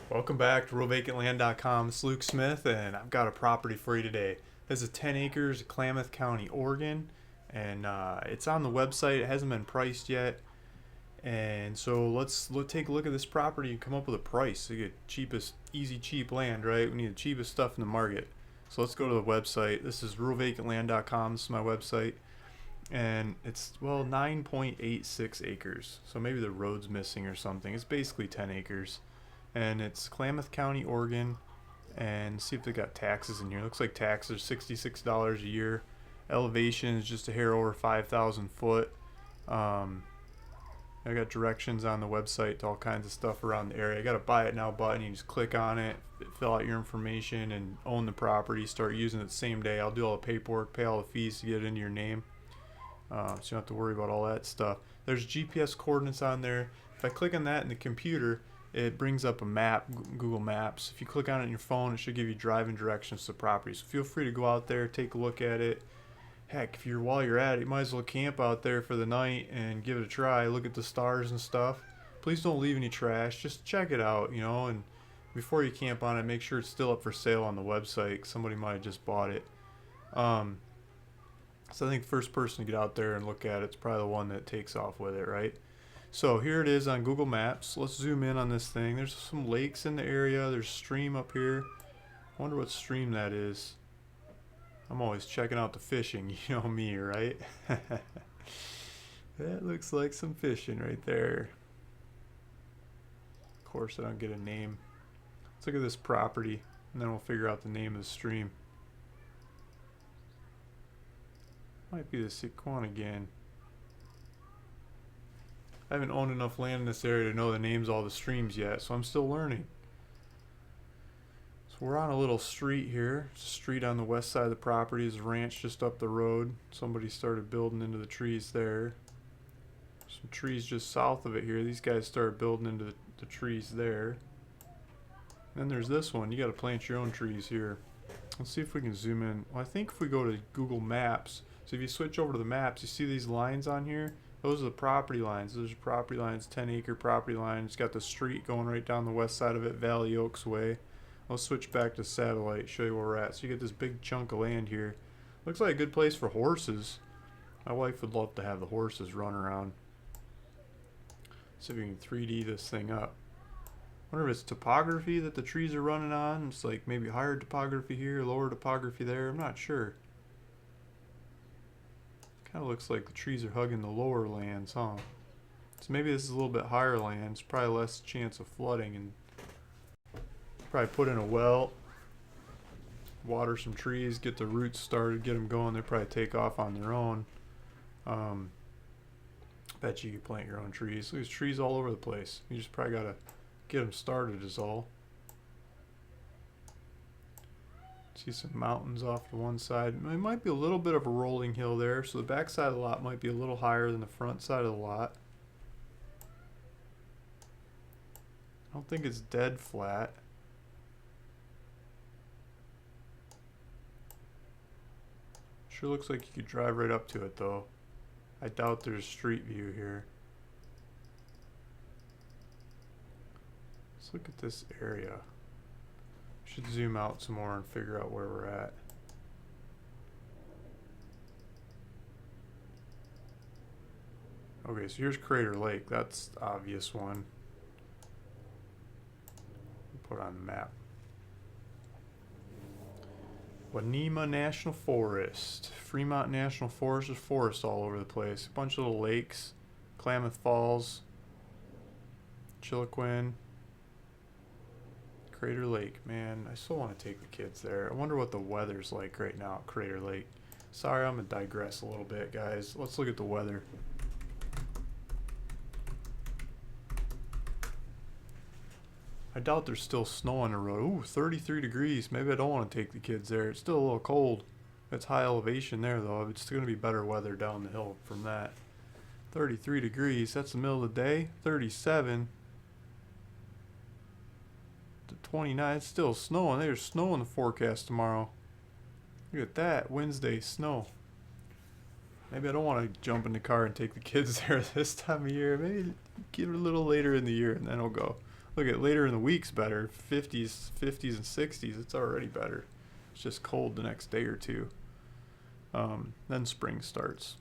Welcome back to RealVacantLand.com. It's Luke Smith, and I've got a property for you today. This is 10 acres, Klamath County, Oregon, and it's on the website. It hasn't been priced yet, and so let's take a look at this property and come up with a price to get cheapest, easy, cheap land. Right? We need the cheapest stuff in the market. So let's go to the website. This is RealVacantLand.com. This is my website, and it's 9.86 acres. So maybe the road's missing or something. It's basically 10 acres. And it's Klamath County, Oregon, and see if they got taxes in here. Looks like taxes are $66 a year. Elevation is just a hair over 5,000 foot. I got directions on the website to all kinds of stuff around the area. I got a buy it now button. You just click on it, fill out your information, and own the property. Start using it the same day. I'll do all the paperwork, pay all the fees to get it into your name. So you don't have to worry about all that stuff. There's GPS coordinates on there. If I click on that in the computer, it brings up a map, Google Maps. If you click on it on your phone, it should give you driving directions to the property. So feel free to go out there, take a look at it. Heck, while you're at it, you might as well camp out there for the night and give it a try. Look at the stars and stuff. Please don't leave any trash. Just check it out, and before you camp on it, make sure it's still up for sale on the website. Somebody might have just bought it. So I think the first person to get out there and look at it's probably the one that takes off with it, right? So here it is on Google Maps. Let's zoom in on this thing. There's some lakes in the area. There's a stream up here. I wonder what stream that is. I'm always checking out the fishing. You know me, right? That looks like some fishing right there. Of course, I don't get a name. Let's look at this property, and then we'll figure out the name of the stream. Might be the Siquan. I haven't owned enough land in this area to know the names of all the streams yet, so I'm still learning. So we're on a little street here. It's a street on the west side of the property. There's a ranch just up the road. Somebody started building into the trees there. Some trees just south of it here. These guys started building into the trees there. Then there's this one. You got to plant your own trees here. Let's see if we can zoom in. Well, I think if we go to Google Maps, so if you switch over to the maps, you see these lines on here? Those are the property lines. Those are property lines, 10-acre property line. It's got the street going right down the west side of it, Valley Oaks Way. I'll switch back to satellite, show you where we're at. So you get this big chunk of land here. Looks like a good place for horses. My wife would love to have the horses run around. See if we can 3D this thing up. Wonder if it's topography that the trees are running on. It's like maybe higher topography here, lower topography there. I'm not sure. Kind of looks like the trees are hugging the lower lands, huh? So maybe this is a little bit higher land. It's probably less chance of flooding, and probably put in a well, water some trees, get the roots started, get them going. They'll probably take off on their own. Bet you can plant your own trees. There's trees all over the place. You just probably gotta get them started is all. See some mountains off to one side. It might be a little bit of a rolling hill there, so the back side of the lot might be a little higher than the front side of the lot. I don't think it's dead flat. Sure looks like you could drive right up to it though. I doubt there's street view here. Let's look at this area. Should zoom out some more and figure out where we're at. Okay, so here's Crater Lake. That's the obvious one. Put it on the map. Wanema National Forest. Fremont National Forest. There's forest all over the place. A bunch of little lakes. Klamath Falls. Chiloquin. Crater Lake, man, I still want to take the kids there. I wonder what the weather's like right now at Crater Lake. Sorry, I'm going to digress a little bit, guys. Let's look at the weather. I doubt there's still snow on the road. Ooh, 33 degrees. Maybe I don't want to take the kids there. It's still a little cold. It's high elevation there, though. It's going to be better weather down the hill from that. 33 degrees. That's the middle of the day. 37. 29. It's still snowing. There's snow in the forecast tomorrow. Look at that. Wednesday snow. Maybe I don't want to jump in the car and take the kids there this time of year. Maybe get it a little later in the year and then I'll go. Look at later in the week's better. 50s and 60s. It's already better. It's just cold the next day or two. Then spring starts.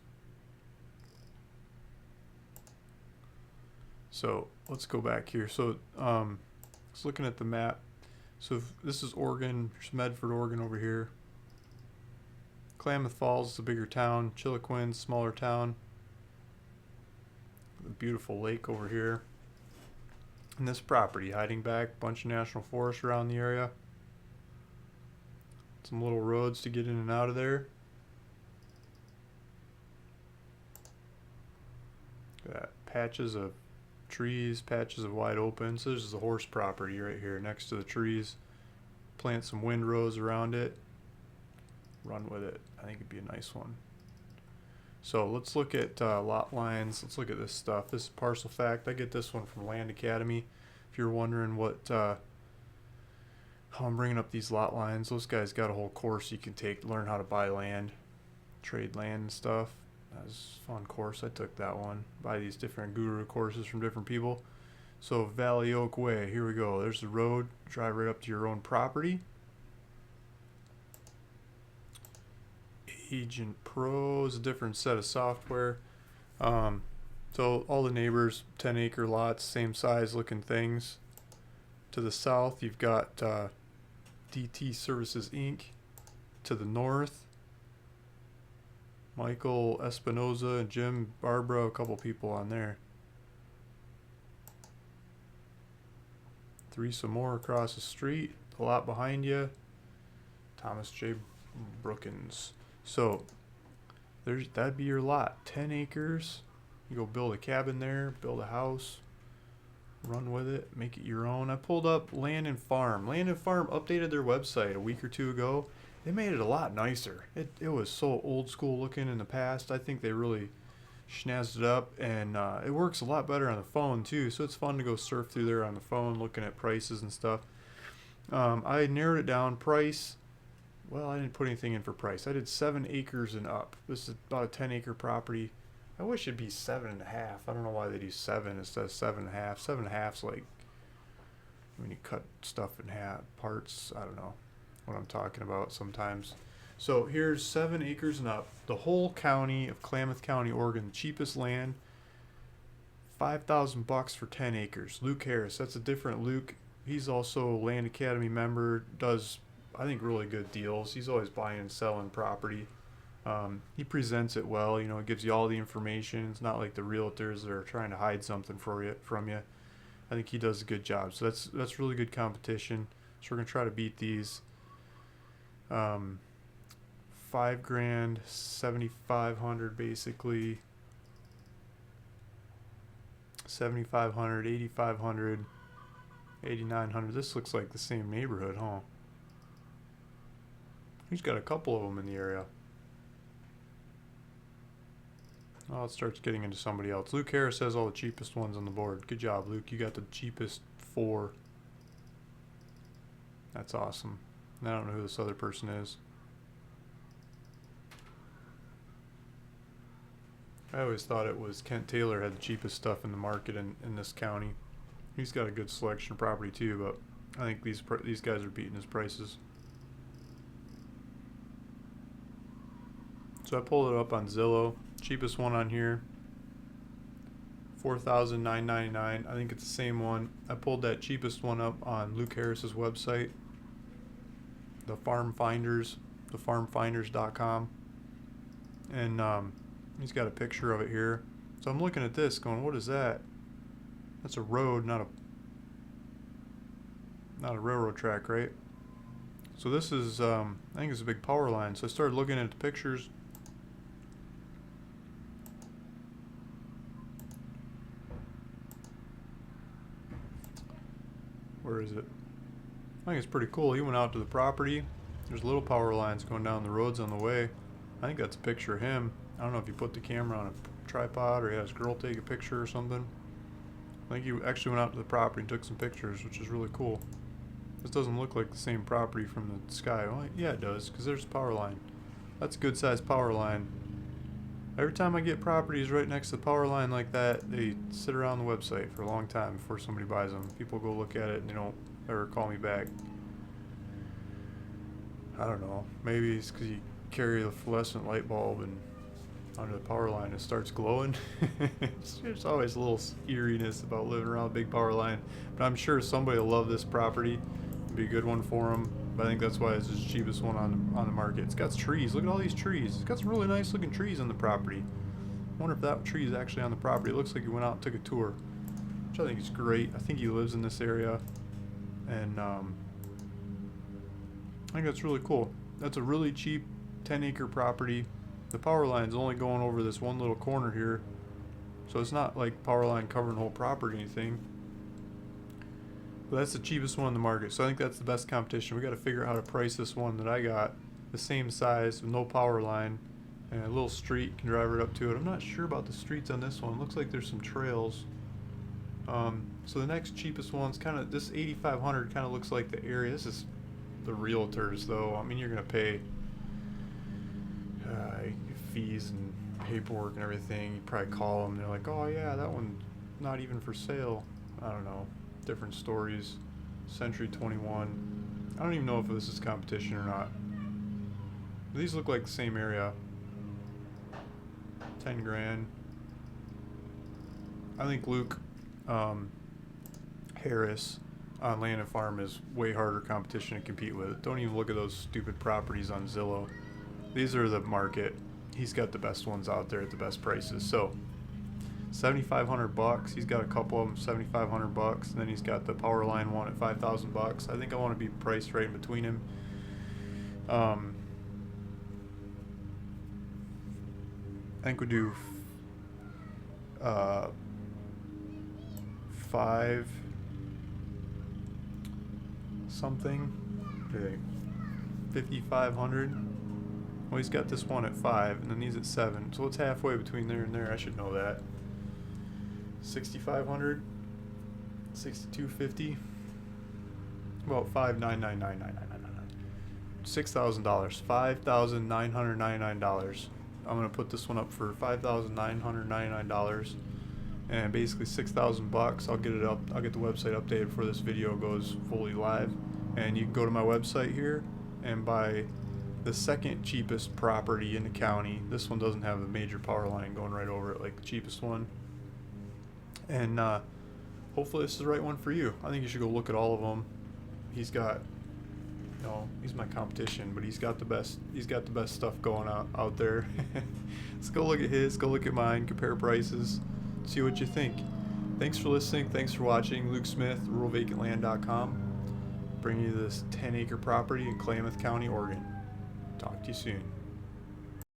So let's go back here. So just looking at the map. So this is Oregon. There's Medford, Oregon over here. Klamath Falls is a bigger town. Chiloquin, smaller town. The beautiful lake over here. And this property, hiding back, bunch of national forest around the area. Some little roads to get in and out of there. Got patches of trees, patches of wide open. So this is the horse property right here next to the trees. Plant some windrows around it. Run with it. I think it'd be a nice one. So let's look at lot lines. Let's look at this stuff. This is parcel fact. I get this one from Land Academy. If you're wondering what how I'm bringing up these lot lines, those guys got a whole course you can take to learn how to buy land, trade land and stuff. That was a fun course. I took that one. Buy these different guru courses from different people. So Valley Oak Way. Here we go. There's the road. Drive right up to your own property. Agent Pro is a different set of software. So all the neighbors, 10-acre lots, same size looking things. To the south, you've got DT Services Inc. To the north, Michael Espinoza and Jim Barbara, a couple people on there. Some more across the street, a lot behind you. Thomas J. Brookins. So that'd be your lot. 10 acres. You go build a cabin there, build a house, run with it, make it your own. I pulled up Land and Farm. Land and Farm updated their website a week or two ago. They made it a lot nicer. It was so old school looking in the past. I think they really schnazzed it up, and it works a lot better on the phone too. So it's fun to go surf through there on the phone, looking at prices and stuff. I narrowed it down. Price. Well, I didn't put anything in for price. I did 7 acres and up. This is about a 10-acre property. I wish it'd be 7.5. I don't know why they do 7 instead of 7.5. 7.5's like when you cut stuff in half parts. I don't know what I'm talking about sometimes. So here's 7 acres and up. The whole county of Klamath County, Oregon, the cheapest land. $5,000 for 10 acres. Luke Harris. That's a different Luke. He's also a Land Academy member. Does, I think, really good deals. He's always buying and selling property. He presents it well. You know, it gives you all the information. It's not like the realtors that are trying to hide something from you. I think he does a good job. So that's really good competition. So we're gonna try to beat these. $5,000, 7,500 basically. 7,500, 8,500, 8,900. This looks like the same neighborhood, huh? He's got a couple of them in the area. Oh, it starts getting into somebody else. Luke Harris has all the cheapest ones on the board. Good job, Luke. You got the cheapest 4. That's awesome. I don't know who this other person is. I always thought it was Kent Taylor had the cheapest stuff in the market in this county. He's got a good selection of property too, but I think these guys are beating his prices. So I pulled it up on Zillow. Cheapest one on here, $4,999. I think it's the same one. I pulled that cheapest one up on Luke Harris's website, the Farm Finders, thefarmfinders.com, and he's got a picture of it here. So I'm looking at this, going, "What is that?" That's a road, not a railroad track, right? So this is, I think it's a big power line. So I started looking at the pictures. Where is it? I think it's pretty cool. He went out to the property. There's little power lines going down the roads on the way. I think that's a picture of him. I don't know if he put the camera on a tripod or he had his girl take a picture or something. I think he actually went out to the property and took some pictures, which is really cool. This doesn't look like the same property from the sky. Well, yeah, it does, because there's a power line. That's a good sized power line. Every time I get properties right next to the power line like that, they sit around the website for a long time before somebody buys them. People go look at it and they don't ever call me back. I don't know. Maybe it's because you carry a fluorescent light bulb and under the power line it starts glowing. There's always a little eeriness about living around a big power line. But I'm sure somebody will love this property. It'd be a good one for them. But I think that's why it's the cheapest one on the market. It's got trees. Look at all these trees. It's got some really nice looking trees on the property. I wonder if that tree is actually on the property. It looks like he went out and took a tour, which I think is great. I think he lives in this area, and I think that's really cool. That's a really cheap 10-acre property. The power line's only going over this one little corner here, so it's not like power line covering the whole property or anything. But that's the cheapest one in the market, so I think that's the best competition. We got to figure out how to price this one that I got, the same size with no power line and a little street, can drive right up to it. I'm not sure about the streets on this one. Looks like there's some trails. So the next cheapest one's kind of this 8,500. Kind of looks like the area. This is the realtors, though. I mean, you're gonna pay fees and paperwork and everything. You probably call them. They're like, oh yeah, that one's not even for sale. I don't know. Different stories. Century 21. I don't even know if this is competition or not. These look like the same area. 10 grand. I think Luke Harris on Land and Farm is way harder competition to compete with. Don't even look at those stupid properties on Zillow. These are the market. He's got the best ones out there at the best prices. So $7,500. He's got a couple of them, $7,500, and then he's got the power line one at $5,000. I think I want to be priced right in between him. I think we do 5 something. 5,500. Well, he's got this one at 5, and then these at 7. So it's halfway between there and there. I should know that. 6,500, 6,250. About $5,999. $6,000. $5,999. I'm gonna put this one up for $5,999, and basically $6,000. I'll get it up. I'll get the website updated before this video goes fully live, and you can go to my website here and buy the second cheapest property in the county. This one doesn't have a major power line going right over it like the cheapest one, and hopefully this is the right one for you. I think you should go look at all of them. He's got, he's my competition, but he's got the best stuff going out there. Let's go look at his, go look at mine, compare prices, see what you think. Thanks for listening. Thanks for watching. Luke Smith, ruralvacantland.com, bringing you this 10-acre property in Klamath County, Oregon. Talk to you soon.